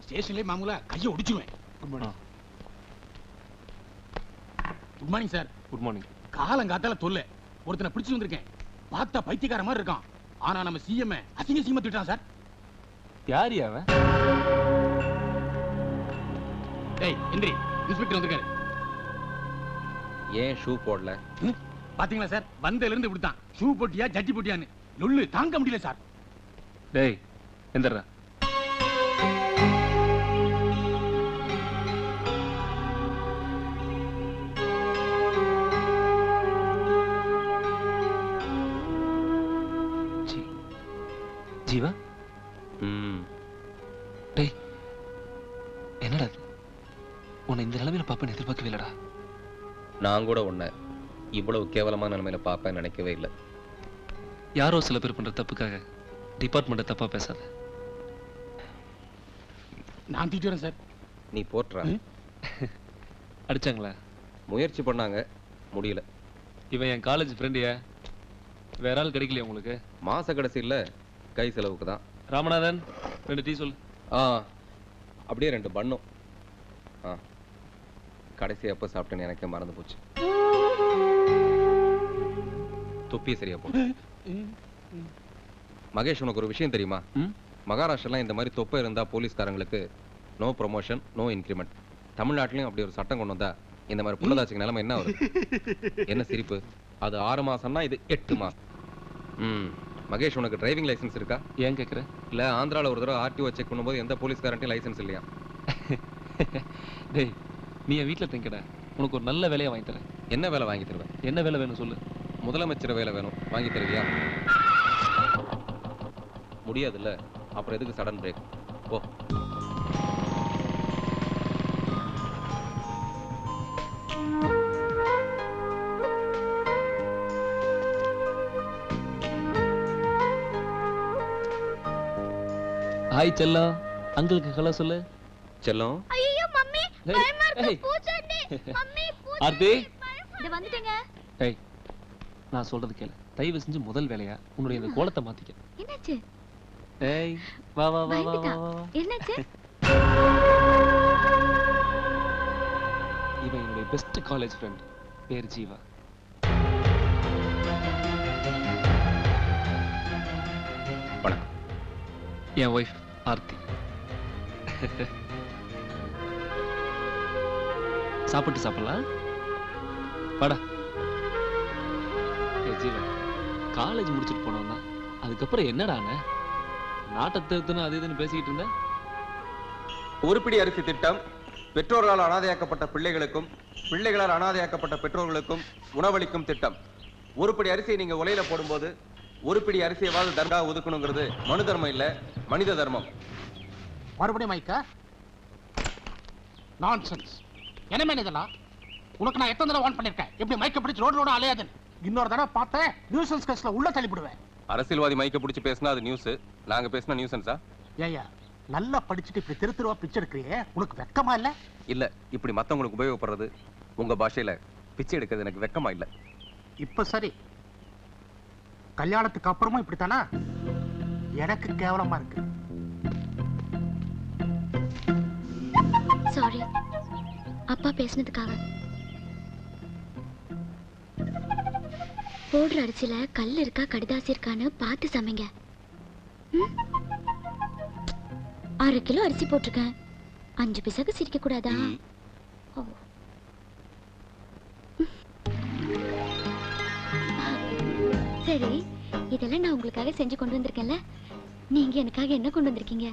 ஸ்டேஷன்லயே மாமூலா கையை ஒடிச்சுவேன். Good morning. Good morning sir. Good morning. காலங்காத்தால தொல்லை. ஒருத்தனை பிடிச்சு வந்திருக்கேன். பார்த்தா பைத்தியக்கார மாதிரி இருக்கான். ஆனா நம்ம சிஎம் அசிங்க சிஎம் திட்டான் சார். யார் அவன்? டேய் எந்திரி, இன்ஸ்பெக்டர் வந்திருக்காரு. ஏன் ஷூ போடல? பாத்தீங்களா சார், வந்ததுல இருந்து இப்படித்தான். ஷூ போட்டியா ஜட்டி போட்டியான்னு லொல்லு தாங்க முடியல சார். டேய் எந்திரா. ஜீவா. டேய் என்னடா உன்னை இந்த நிலைமையில பாப்பேன்னு எதிர்பார்க்கவே இல்லடா. நான் கூட உன்னை இவ்வளவு கேவலமான நிலைமையில பாப்பேன்னு நினைக்கவே இல்லை. யாரோ சில பேர் பண்ற தப்புக்காக டிபார்ட்மெண்ட்டை தப்பா பேசாத. நான் திட்டுறேன் சார். நீ போட்டுற. அடிச்சாங்களா? முயற்சி பண்ணாங்க, முடியல. இவன் என் காலேஜ் ஃப்ரெண்டியா? வேற ஆள் கிடைக்கலையா உங்களுக்கு? மாச கடைசியில் கை செலவுக்கு தான். ராமநாதன் 2 டீ சொல்லு. அப்படியே 2 பண்ணும். கடைசி எப்போ சாப்பிட்டேன்னு எனக்கே மறந்து போச்சு. தொப்பியே சரியா போச்சு. மகேஷ், உனக்கு ஒரு விஷயம் தெரியுமா? மகாராஷ்டிரலாம் இந்த மாதிரி தொப்பை இருந்தா போலீஸ்காரங்களுக்கு நோ ப்ரொமோஷன், நோ இன்கிரிமெண்ட். தமிழ்நாட்டிலையும் அப்படி ஒரு சட்டம் கொண்டு வந்தா இந்த மாதிரி புள்ளதாச்சிக்கு நிலைமை என்ன வரும்? என்ன சிரிப்பு? அது 6 மாசம்னா இது 8 மாசம். மகேஷ், உனக்கு டிரைவிங் லைசன்ஸ் இருக்கா? ஏன் கேட்குற? இல்லை, ஆந்திராவில் ஒரு தடவை ஆர்டிஓ செக் பண்ணும்போது எந்த போலீஸ்காரன்ட்டையும் லைசன்ஸ் இல்லையா? டேய் நீ என் வீட்டில் தங்கிடா, உனக்கு ஒரு நல்ல வேலையை வாங்கி தரேன். என்ன வேலை வாங்கி தருவேன்? என்ன வேலை வேணும் சொல்லு. முதலமைச்சர் வேலை வேணும், வாங்கி தருவியா? முடியாதுல்ல, அப்புறம் எதுக்கு சடன் பிரேக்? ஓ. ஹாய் செல்லம், அங்கிளுக்கு ஹலோ சொல்லு. செல்லம். ஐயோ மம்மி, பயமா இருக்கு. பூச்சண்டி. மம்மி பூச்சண்டி. ஆர்த்தி, இத வந்துட்டேங்க. ஏய் நான் சொல்றது கேளு. தயவு செஞ்சு முதல் வேலையா உன்னுடைய இந்த கோலத்தை மாத்திக்க. என்னாச்சு? ஏய் வா வா வா வா வா. என்னாச்சு? இவன் என்னுடைய பெஸ்ட் காலேஜ் ஃப்ரெண்ட், பேர் ஜீவா. வணக்கம். என் ஒய்ஃப் ஆர்த்தி. சாப்பிட்டு சாப்பிடலாம் வாடா. ஜீவா, காலேஜ் முடிச்சுட்டு போனோம்னா அதுக்கப்புறம் என்னடான நாட்டை திருத்தணும் அது இதுன்னு பேசிக்கிட்டு இருந்த. உருப்படி அரிசி திட்டம் பெற்றோர்களால் அனாதையாக்கப்பட்ட பிள்ளைகளுக்கும் பிள்ளைகளால் அனாதையாக்கப்பட்ட பெற்றோர்களுக்கும் உணவளிக்கும் திட்டம். உருப்படி அரிசியை நீங்க உலையில போடும்போது உருப்படி அரிசியவாது தர்கா ஒதுக்கணுங்கிறது மனு தர்மம் இல்ல, மனித தர்மம். மறுபடியும் மைக்கா நான்சென்ஸ். என்ன மேன் இதெல்லாம்? உனக்கு நான் எத்தனை தடவை வார்ன் பண்ணிருக்கேன், எப்படி மைக்க பிடிச்சு ரோடு அலையாதுன்னு. இன்னொரு தடவை பார்த்தேன் நியூசன்ஸ் கேஸ்ல உள்ள தள்ளிவிடுவேன். அரசியல்வாதி மைக்க பிடிச்சு பேசினா அது நியூஸ், நாங்க பேசினா நியூசன்ஸா? ஏயா நல்லா படிச்சுட்டு இப்படி தெருவா பிச்சை எடுக்கிறியே, உனக்கு வெக்கமா இல்ல? இல்ல, இப்படி மத்தவங்களுக்கு உபயோகப்படுறது உங்க பாஷையில பிச்சை எடுக்கிறது எனக்கு வெக்கமா இல்ல. இப்ப சரி, கல்யாணத்துக்கு அப்புறமும் இப்படித்தானா? எனக்கு கேவலமா இருக்கு. சாரி அப்பா பேசினதுக்காக. போடுற அரிசியில கல் இருக்கா கடிதாசி இருக்கான்னு பார்த்து சமைங்க. 6 கிலோ அரிசி போட்டிருக்கேன், 5 பைசாக்கு சிரிக்க கூடாதா? சரி, இதெல்லாம் நான் உங்களுக்காக செஞ்சு கொண்டு வந்திருக்கேன்ல, நீங்க எனக்காக என்ன கொண்டு வந்திருக்கீங்க?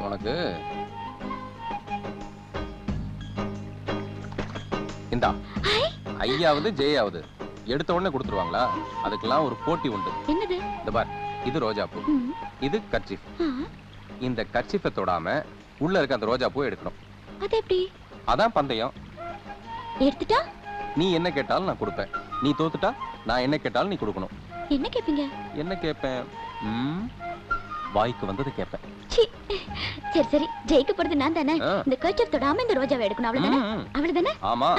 உனக்கு இந்தா ஐயாவது ஜெயாவது எடுத்த உடனே கொடுத்துருவாங்களா? அதுக்கெல்லாம் ஒரு போட்டி உண்டு. என்னது? இந்த பார், இது ரோஜா பூ, இது கர்ச்சீஃப். இந்த கர்ச்சீஃபை தொடாம உள்ள இருக்க அந்த ரோஜா பூ எடுக்கணும். அது எப்படி? அதான் பந்தயம். எடுத்துட்டா நீ என்ன கேட்டாலும் நான் கொடுப்பேன், நீ தோத்துட்டா நான் என்ன கேட்டாலும் நீ கொடுக்கணும். என்ன கேப்பீங்க? என்ன கேட்பேன்? வாய்க்கு வந்தது கேட்பேன். சரி சரி, ஜெயிக்க போறது நான் தானே. இந்த கர்ச்சீஃப் தொடாம இந்த ரோஜாவை எடுக்கணும், அவ்வளவுதானே? அவ்வளவுதானே? ஆமா.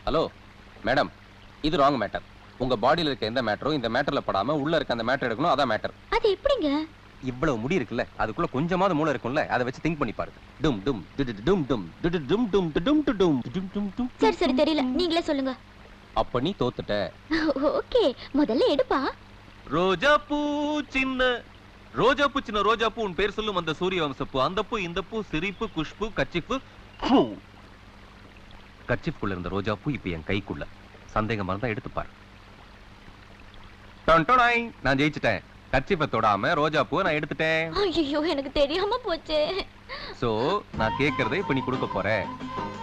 ஹலோ மேடம், இது ராங் மேட்டர். உங்க பாடியில இருக்க எந்த மேட்டரும் இந்த மேட்டர்ல படாம உள்ள இருக்க அந்த மேட்டர் எடுக்கணும், அதான் மேட்டர். அது எப்படிங்க? இவ்வளவு முடி இருக்குல்ல, அதுக்குள்ள கொஞ்சமாவது மூளை இருக்கும்ல, அதை வச்சு திங்க் பண்ணி பாரு. டும் டும் டும் டும் டும் டும் டும் டும் டும் டும் டும் டும். சரி சரி, தெரியல, நீங்களே சொல்லுங்க. அப்ப நீ தோத்துட்ட. ஓகே, முதல்ல எடுப்பா. ரோஜா பூ சின்ன ரோஜா பூ சின்ன ரோஜா பூ, உன் பேர் சொல்லும் அந்த சூரிய வம்சப்பூ, அந்த பூ இந்த பூ சிரிப்பு குஷ்பு கச்சிப்பு. கர்ச்சிஃப்குள்ள இருந்த ரோஜா பூ இப்ப என் கைக்குள்ள. சந்தேகமா இருந்தா எடுத்து பாரு. நான் ஜெயிச்சிட்டேன். கர்ச்சிஃபை தொடாம ரோஜா பூ நான் எடுத்துட்டேன். ஐயோ, எனக்கு தெரியாம போச்சே. சோ நான் கேக்குறதை இப்ப நீ கொடுக்க போற.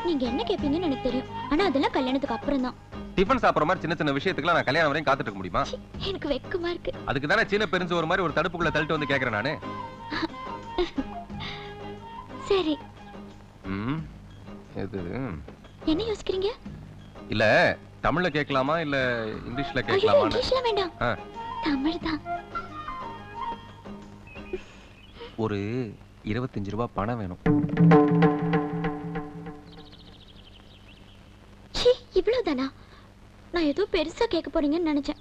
நீங்க என்ன கேப்பீங்கன்னு எனக்கு தெரியும், ஆனா அதெல்லாம் கல்யாணத்துக்கு அப்புறம் தான். டிஃபன் சாப்பிடுற மாதிரி சின்ன சின்ன விஷயத்துக்குலாம் நான் கல்யாணம் வரையும் காத்துட்டு இருக்க முடியுமா? எனக்கு வெக்கமா இருக்கு. அதுக்கு தானே சின்ன பெருஞ்சு ஒரு மாதிரி ஒரு தடுப்புக்குள்ள தள்ளிட்டு வந்து கேக்குறேன் நானு. சரி. இது என்ன யோசிக்கிறீங்க? இல்ல தமிழ்ல கேட்கலாமா இல்ல இங்கிலீஷ்ல ஐயோ, கேட்கலாமா? இங்கிலீஷ்ல வேண்டாம், தமிழ் தான். ஒரு 25 ரூபாய் பணம் வேணும். ச்சீ, இவ்வளவுதானா? நான் ஏதோ பெருசா கேட்க போறீங்கன்னு நினைச்சேன்.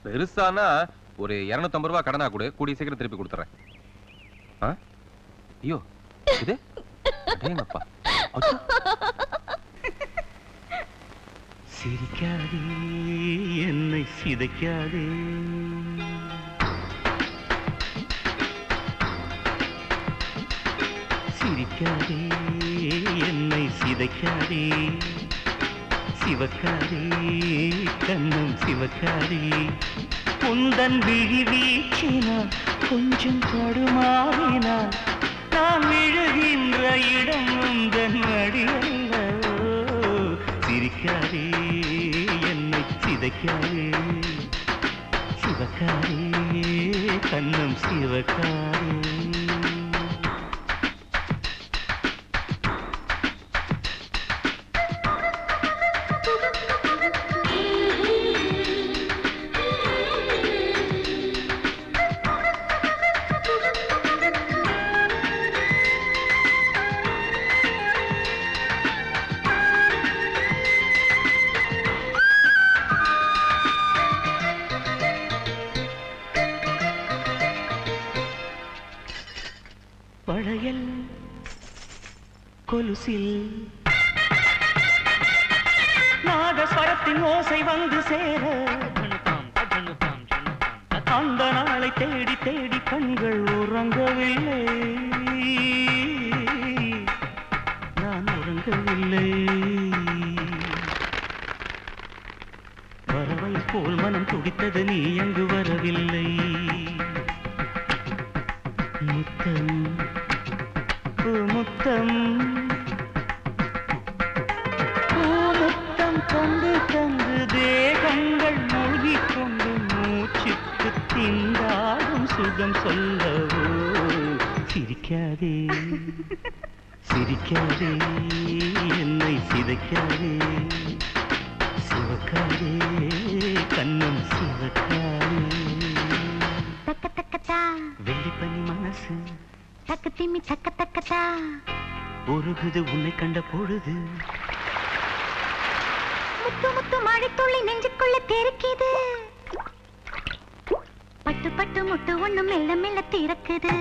பெருசானா ஒரு 250 ரூபாய் கடனா கொடு, கூடிய சீக்கிரம் திருப்பி கொடுத்துறேன். ஐயோ இது அடேங்கப்பா. சிரிக்காதே என்னை சிதைக்காதே, சிரிக்காதே என்னை சிதைக்காதே, சிவக்காதே கண்ணம் சிவக்காதே, உந்தன் விழி வீச்சினால் கொஞ்சம் தடுமாறினால் நான் விழுகின்ற இடம் உந்தன் மடியல்லவோ. சிரிக்காதே என்னை சிதைக்காதே, சிவக்காதே கண்ணம் சிவக்காதே. பழையல் கொலுசில் நாதஸ்வரத்தின் ஓசை வந்து சேர, அந்த நாளை தேடி தேடி கண்கள் உறங்கவில்லை, நான் உறங்கவில்லை. வரவை போல் மனம் துடித்தது, நீ அங்கு வரவில்லை. முத்தம் முத்தம் முத்தம் தந்து தந்து தேகங்கள் மூழ்கிக் கொண்டு மூச்சுக்கு திண்டாடும் சுகம் சொல்லவோ. சிரிக்காதே சிரிக்காதே என்னை சிதைக்காதே, சிவக்காதே கண்ணம் சிவக்காதே. வெள்ளிப்பனி மனசு தக்கு திம்மி தக்க தக்கதா உருகுது உன்னை கண்ட பொழுது. முத்து முத்து மழைத்துள்ளி நெஞ்சுக்குள்ள தெரிக்குது, பட்டு பட்டு முட்டு ஒண்ணு மெல்ல மெல்ல திறக்குது.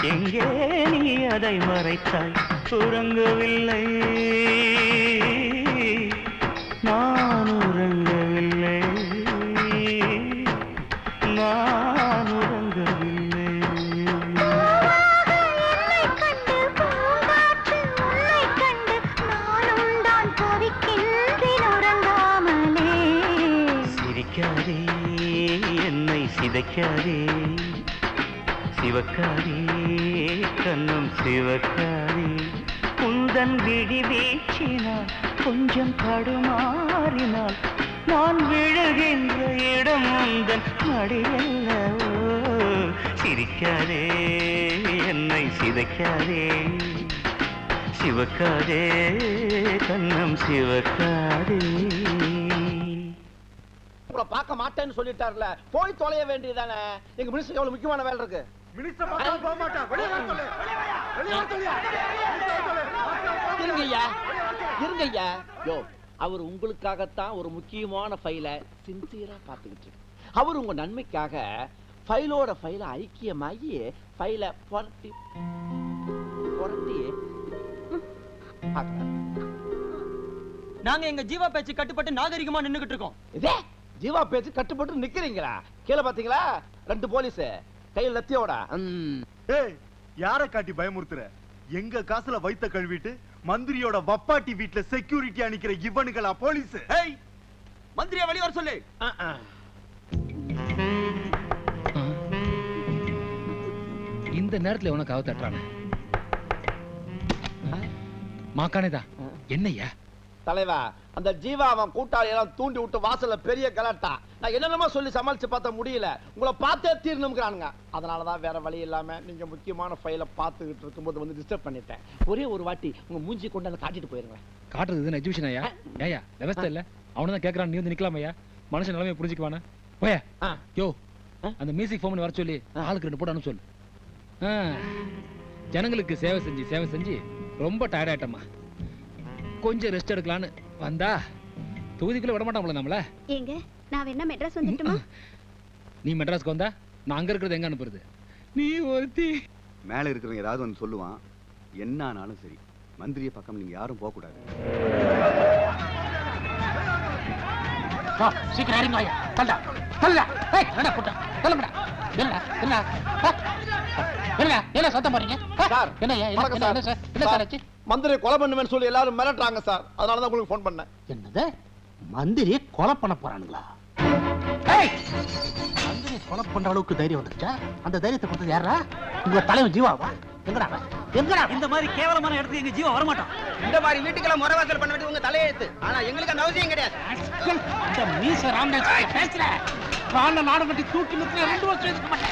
எங்கே நீ அதை மறைத்தாய், உறங்கவில்லை நான் உறங்கவில்லை, நான் உறங்கவில்லை. சிரிக்காதே என்னை சிதைக்காதே, சிவக்காதே கண்ணும் சிவக்காதே, உந்தன் விழி வீச்சினால் கொஞ்சம் தடுமாறினால் நான் விழுகின்ற இடம் உந்தன் மடியல்லவோ. சிரிக்காதே என்னை சிதைக்காதே, சிவக்காதே கண்ணம் சிவக்காதே. உங்களை பார்க்க மாட்டேன்னு சொல்லிட்டாருல, போய் தொலைய வேண்டியதானே. எங்க மினிஸ்டருக்கு எவ்வளவு முக்கியமான வேலை இருக்கு. இருங்க ஐயா. யோ, அவர் உங்களுக்காகத்தான் ஒரு முக்கியமான ஃபைலை சின்சியரா பார்த்துக்கிட்டு இருக்கு. அவர் உங்க நன்மைக்காக ஃபைலோட ஃபைல ஐக்கியமாகி ஃபைலை புரட்டி நாங்க எங்க ஜீவா பேச்சு கட்டுப்பட்டு நாகரிகமா நின்னுகிட்டு இருக்கோம். இதே ஜீவா பேச்சு கட்டுப்பட்டு நிக்கிறீங்களா? கீழே பாத்தீங்களா 2 போலீஸ் கையில் லத்தியோட. ஏய், யார காட்டி பயமுறுத்துற? எங்க காசுல வைத்த கழுவிட்டு மந்திரியோட வப்பாட்டி வீட்ல செக்யூரிட்டியா நிக்கிற இவனுங்களா போலீஸ்? ஏய், மந்திரியை வெளிய வர சொல்லு. இந்த நேரத்துல உனக்கு கதவு தட்டுறானே மாக்கானேதான். என்னய்யா தலைவா, அந்த ஜீவா அவன் கூட்டாளி எல்லாம் தூண்டி விட்டு வாசல்ல பெரிய கலாட்டா. நான் என்னென்னமோ சொல்லி சமாளிச்சு பார்த்த முடியல. உங்களை பார்த்தே தீரணும்ங்கிறானுங்க. அதனாலதான் வேற வழி இல்லாம நீங்க முக்கியமான ஃபைலை பார்த்துக்கிட்டு இருக்கும்போது வந்து டிஸ்டர்ப் பண்ணிட்டேன். ஒரே ஒரு வாட்டி உங்க மூஞ்சி கொண்டு வந்து காட்டிட்டு போயிருங்க. காட்டுறது எஜுகேஷன் ஐயா. ஏயா விவசாய இல்ல, அவனதான் கேக்குறான், நீ வந்து நிக்கலாமையா? மனுஷன் நிலைமையை புரிஞ்சுக்குவானா? போயா யோ, அந்த மியூசிக் ஃபோன் வர சொல்லி ஆளுக்கு 2 போட்டு அனுப்ப சொல்லு. ஜனங்களுக்கு சேவை செஞ்சு ரொம்ப டயர்ட் ஆயிட்டமா. கொஞ்சம் ரெஸ்ட் எடுக்கலான்னு வந்தா தொகுதிக்குள்ள விட மாட்டாங்களா நம்மள? ஏங்க, நான் வேணா மெட்ராஸ் வந்துட்டுமா? நீ மெட்ராஸ்க்கு வந்தா நான் அங்க இருக்கிறது எங்க அனுப்புறது? நீ ஒருத்தி மேல இருக்கிறவங்க ஏதாவது வந்து சொல்லுவான். என்ன ஆனாலும் சரி, மந்திரிய பக்கம் நீங்க யாரும் போக கூடாது. சீக்கிரம் இறங்க ஐயா. தள்ளா தள்ளா. ஏய், என்ன கூட்டம்? தள்ளுங்கடா. என்ன சத்தம் போறீங்க? சார், என்ன சார் ஆச்சு? மந்திரி கொலை பண்ணுவேன்னு சொல்லி எல்லாரும் மிரட்டுறாங்க சார். அதனாலதான் உங்களுக்கு ஃபோன் பண்ணேன். என்னது? மந்திரியை கொலை பண்ண போறானுங்களா? மந்திரி கொலை பண்ற அளவுக்கு தைரியம் வந்துச்சா? அந்த தைரியத்தை கொடுத்தது யாரா? உங்க தலைவன் ஜீவாவா? எங்கடா இந்த மாதிரி கேவலமான இடத்துக்கு எங்க ஜீவா வர மாட்டான். இந்த மாதிரி வீட்டுக்கெல்லாம் முறவாசல் பண்ண வேண்டிய உங்க தலையெழுத்து. ஆனா எங்களுக்கு அந்த அவசியம் கிடையாது. இந்த மீச ராமதாஸ் பேசுற கால நாடு கட்டி தூக்கி நிறுத்தி 2 வருஷம் இருக்க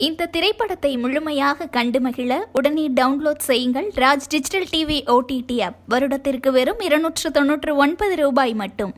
இந்த திரைப்படத்தை முழுமையாக கண்டு மகிழ உடனே டவுன்லோட் செய்யுங்கள் Raj digital TV OTT app. வருடத்திற்கு வெறும் 299 ரூபாய் மட்டும்.